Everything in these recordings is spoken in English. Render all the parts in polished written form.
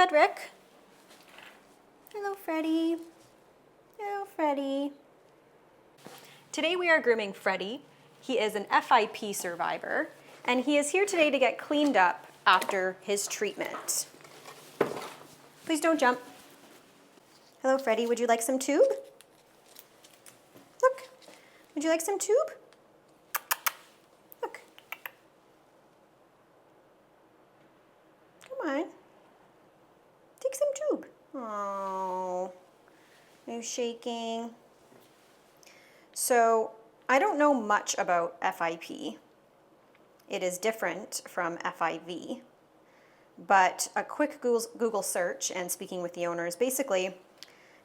Frederick. Hello, Freddy. Hello, Freddy. Today we are grooming Freddy. He is an FIP survivor, and he is here today to get cleaned up after his treatment. Please don't jump. Hello, Freddy. Would you like some tube? Look. Would you like some tube? Look. Come on. Take some tube. Oh, are you shaking? So, I don't know much about FIP. It is different from FIV, but a quick Google search and speaking with the owners, basically,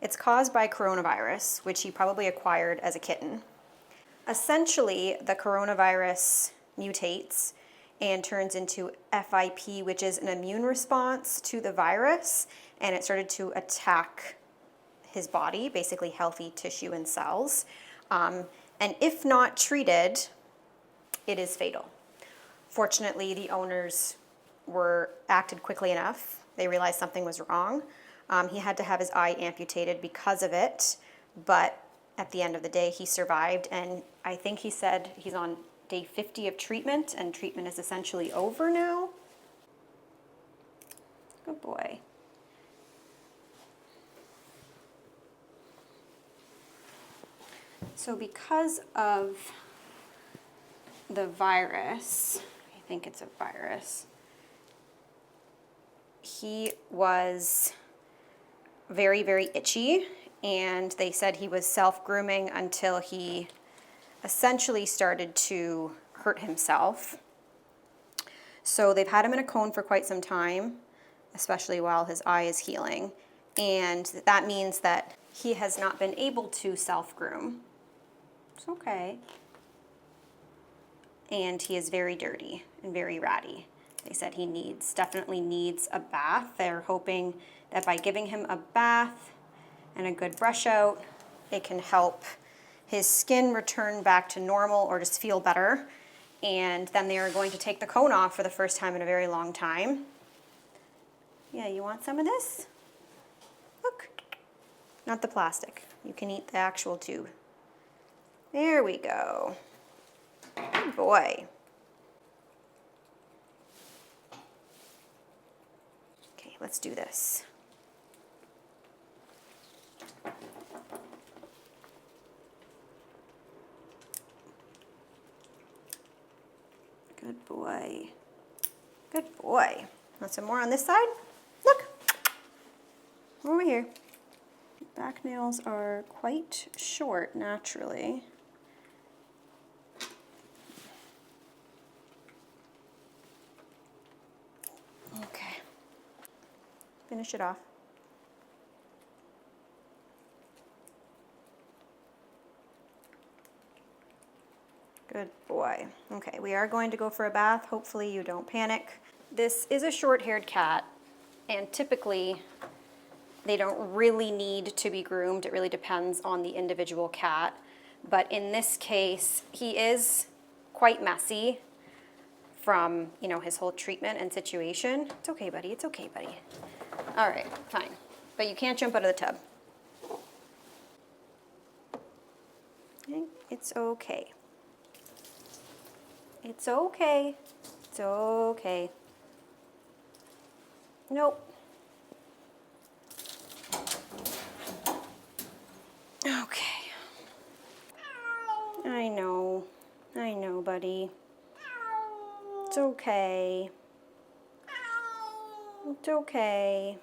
it's caused by coronavirus, which he probably acquired as a kitten. Essentially, the coronavirus mutates and turns into FIP, which is an immune response to the virus, and it started to attack his body, basically healthy tissue and cells. And if not treated, it is fatal. Fortunately, the owners acted quickly enough. They realized something was wrong. He had to have his eye amputated because of it, but at the end of the day, he survived, and I think he said he's on day 50 of treatment, and treatment is essentially over now. Good boy. So because of the virus, I think it's a virus, he was very, very itchy, and they said he was self-grooming until he essentially started to hurt himself. So they've had him in a cone for quite some time, especially while his eye is healing, and that means that he has not been able to self-groom. It's okay. And he is very dirty and very ratty. They said he definitely needs a bath. They're hoping that by giving him a bath and a good brush out, it can help his skin return back to normal or just feel better. And then they are going to take the cone off for the first time in a very long time. Yeah, you want some of this? Look, not the plastic. You can eat the actual tube. There we go. Good boy. Okay, let's do this. Good boy. Good boy. Want some more on this side? Look. Over here. Back nails are quite short naturally. Okay. Finish it off. Good boy. Okay, we are going to go for a bath. Hopefully you don't panic. This is a short-haired cat, and typically they don't really need to be groomed. It really depends on the individual cat. But in this case, he is quite messy from, you know, his whole treatment and situation. It's okay, buddy. It's okay, buddy. All right, fine. But you can't jump out of the tub. Okay, it's okay. It's okay. It's okay. Nope. Okay. I know, buddy. It's okay. It's okay.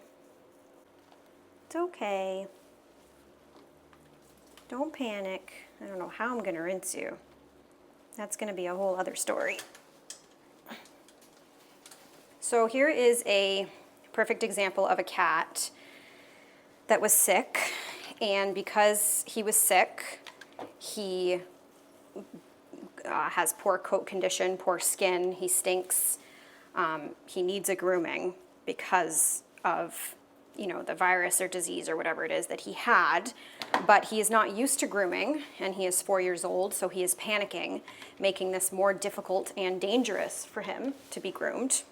It's okay. Don't panic. I don't know how I'm gonna rinse you. That's gonna be a whole other story. So here is a perfect example of a cat that was sick, and because he was sick, he has poor coat condition, poor skin, he stinks, he needs a grooming because of, you know, the virus or disease or whatever it is that he had, but he is not used to grooming, and he is 4 years old, so he is panicking, making this more difficult and dangerous for him to be groomed.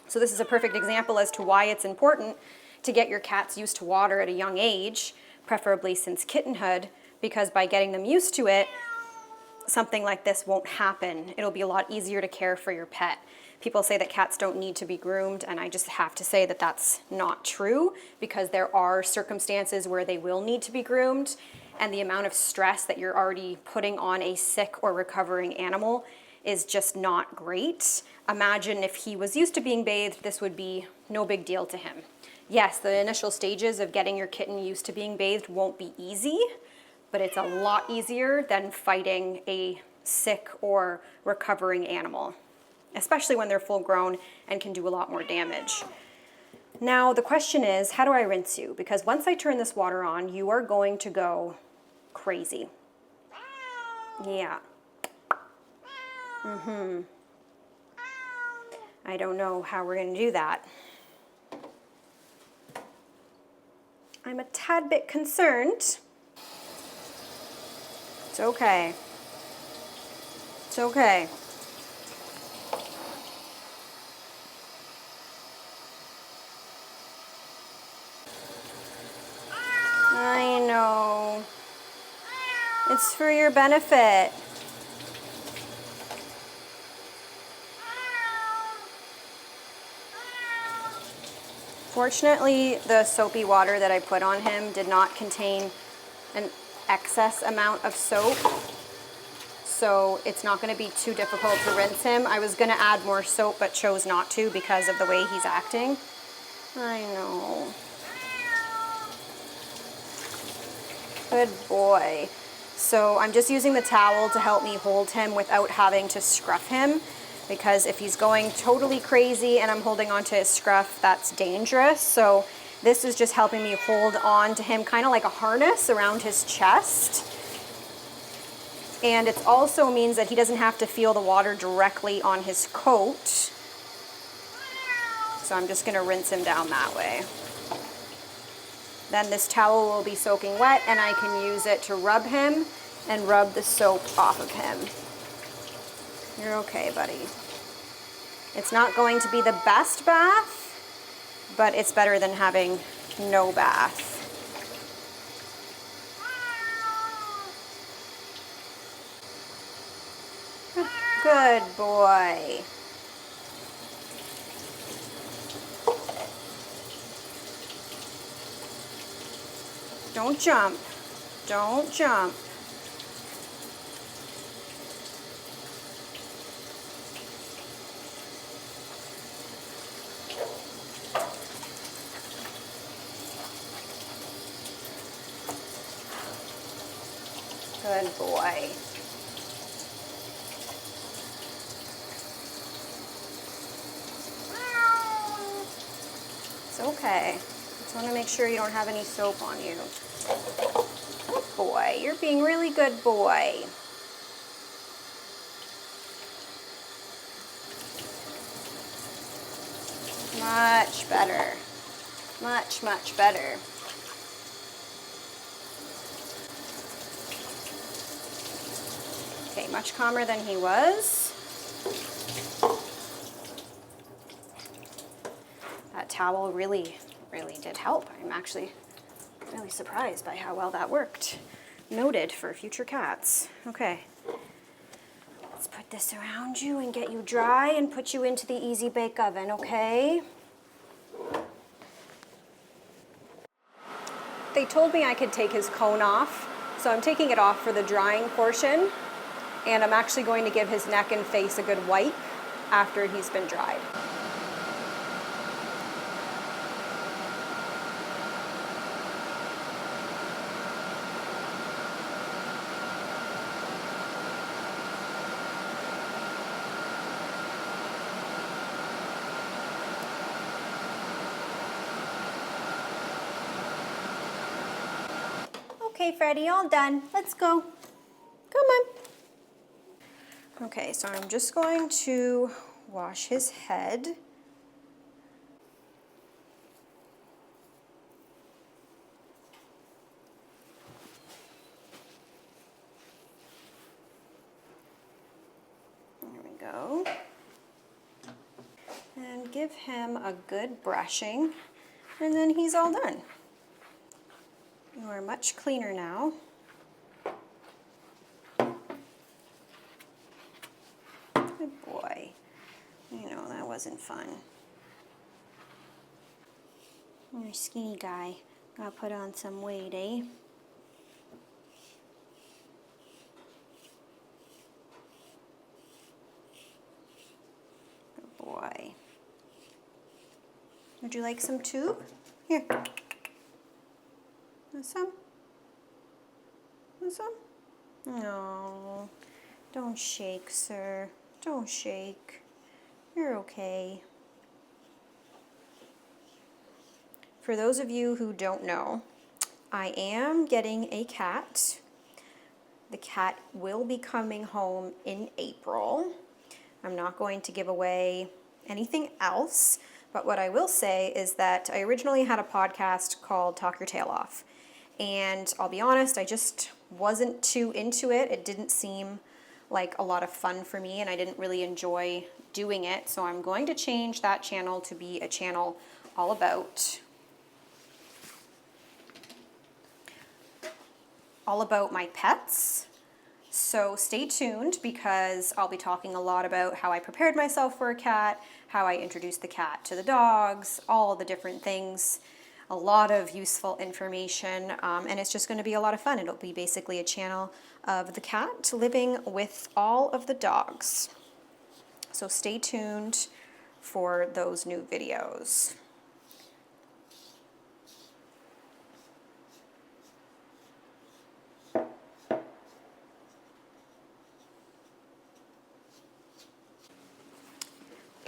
So this is a perfect example as to why it's important to get your cats used to water at a young age, preferably since kittenhood, because by getting them used to it, something like this won't happen. It'll be a lot easier to care for your pet. People say that cats don't need to be groomed, and I just have to say that that's not true, because there are circumstances where they will need to be groomed, and the amount of stress that you're already putting on a sick or recovering animal is just not great. Imagine if he was used to being bathed, this would be no big deal to him. Yes, the initial stages of getting your kitten used to being bathed won't be easy, but it's a lot easier than fighting a sick or recovering animal, especially when they're full grown and can do a lot more damage. Now, the question is, how do I rinse you? Because once I turn this water on, you are going to go crazy. Yeah. I don't know how we're going to do that. I'm a tad bit concerned. It's okay. It's okay. I know. It's for your benefit. Fortunately, the soapy water that I put on him did not contain an excess amount of soap, so it's not going to be too difficult to rinse him. I was going to add more soap, but chose not to because of the way he's acting. I know. Good boy. So I'm just using the towel to help me hold him without having to scruff him, because if he's going totally crazy and I'm holding onto his scruff, that's dangerous. So this is just helping me hold on to him kind of like a harness around his chest. And it also means that he doesn't have to feel the water directly on his coat. So I'm just going to rinse him down that way. Then this towel will be soaking wet, and I can use it to rub him and rub the soap off of him. You're okay, buddy. It's not going to be the best bath, but it's better than having no bath. Good boy. Don't jump. Don't jump. Good boy. It's okay. Just want to make sure you don't have any soap on you. Good boy. You're being really good boy. Much better. Much, much better. Okay, much calmer than he was. That towel really did help. I'm actually really surprised by how well that worked. Noted for future cats. Okay. Let's put this around you and get you dry and put you into the easy bake oven, okay? They told me I could take his cone off, so I'm taking it off for the drying portion, and I'm actually going to give his neck and face a good wipe after he's been dried. Okay, Freddy, all done. Let's go. Come on. Okay, so I'm just going to wash his head. There we go. And and give him a good brushing, and then he's all done. You are much cleaner now. Good boy. You know, that wasn't fun. You're a skinny guy. Gotta put on some weight, eh? Good boy. Would you like some too? Here. Want some? Want some? No. Don't shake, sir. Don't shake. You're okay. For those of you who don't know, I am getting a cat. The cat will be coming home in April. I'm not going to give away anything else, but what I will say is that I originally had a podcast called Talk Your Tail Off. And I'll be honest, I just wasn't too into it. It didn't seem like a lot of fun for me, and I didn't really enjoy doing it. So I'm going to change that channel to be a channel all about my pets. So stay tuned, because I'll be talking a lot about how I prepared myself for a cat, how I introduced the cat to the dogs, all the different things, a lot of useful information, and it's just going to be a lot of fun. It'll be basically a channel of the cat living with all of the dogs. So stay tuned for those new videos.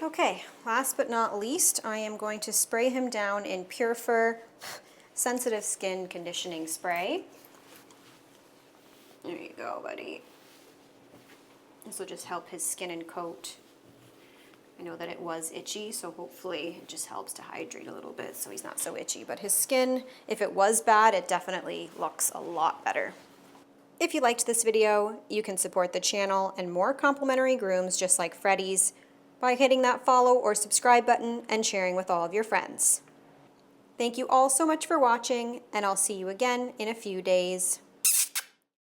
Okay, last but not least, I am going to spray him down in Pure Fur Sensitive Skin Conditioning Spray. There you go, buddy. This will just help his skin and coat. I know that it was itchy, so hopefully it just helps to hydrate a little bit so he's not so itchy. But his skin, if it was bad, it definitely looks a lot better. If you liked this video, you can support the channel and more complimentary grooms just like Freddy's by hitting that follow or subscribe button and sharing with all of your friends. Thank you all so much for watching, and I'll see you again in a few days.